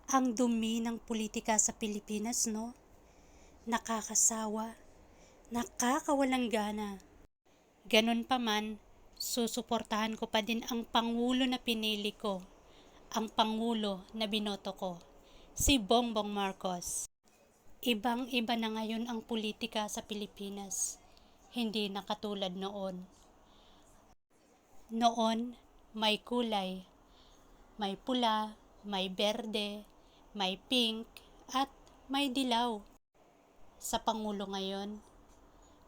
Ang dumi ng politika sa Pilipinas, no? Nakakasawa, nakakawalang gana. Ganun pa man, susuportahan ko pa din ang Pangulo na pinili ko, ang Pangulo na binoto ko, si Bongbong Marcos. Ibang-iba na ngayon ang politika sa Pilipinas, hindi na katulad noon. Noon, may kulay, may pula, may berde, may pink, at may dilaw. Sa Pangulo ngayon,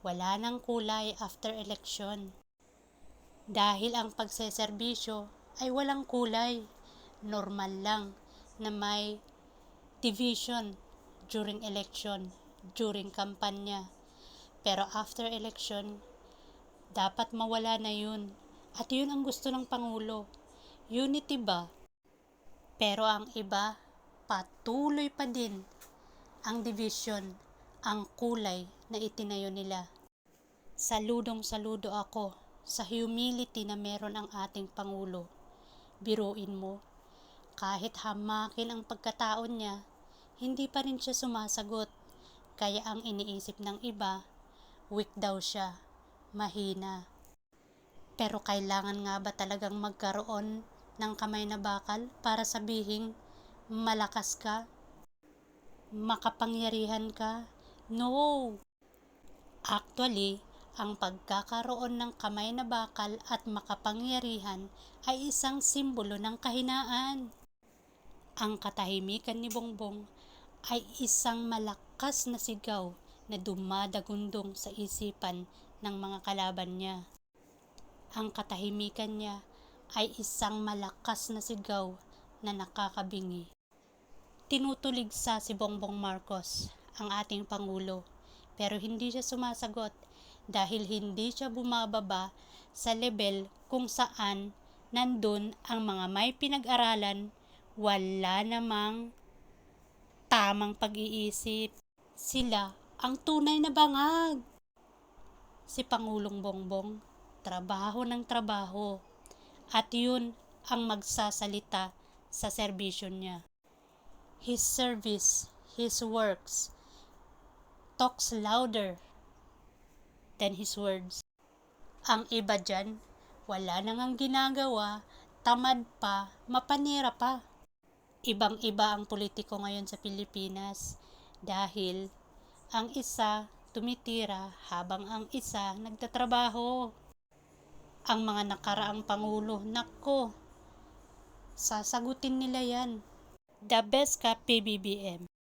wala nang kulay after election. Dahil ang pagseserbisyo ay walang kulay, normal lang na may division during election, during kampanya. Pero after election, dapat mawala na yun. At yun ang gusto ng Pangulo. Unity ba? Pero ang iba, patuloy pa din ang division, ang kulay na itinayo nila. Saludong-saludo ako sa humility na meron ang ating Pangulo. Biruin mo, kahit hamakin ang pagkataon niya, hindi pa rin siya sumasagot. Kaya ang iniisip ng iba, weak daw siya, mahina. Pero kailangan nga ba talagang magkaroon ng kamay na bakal para sabihin malakas ka, makapangyarihan ka? No! Actually, ang pagkakaroon ng kamay na bakal at makapangyarihan ay isang simbolo ng kahinaan. Ang katahimikan ni Bongbong ay isang malakas na sigaw na dumadagundong sa isipan ng mga kalaban niya. Ang katahimikan niya ay isang malakas na sigaw na nakakabingi. Tinutuligsa si Bongbong Marcos, ang ating Pangulo, pero hindi siya sumasagot dahil hindi siya bumababa sa level kung saan nandun ang mga may pinag-aralan, wala namang tamang pag-iisip. Sila ang tunay na bangag. Si Pangulong Bongbong, trabaho ng trabaho, at yun ang magsasalita sa serbisyo niya. His service, his works, talks louder than his words. Ang iba dyan, wala nang ginagawa, tamad pa, mapanira pa. Ibang-iba ang politiko ngayon sa Pilipinas dahil ang isa tumitira habang ang isa nagtatrabaho. Ang mga nakaraang Pangulo, nako, sasagutin nila yan. The best ka, PBBM.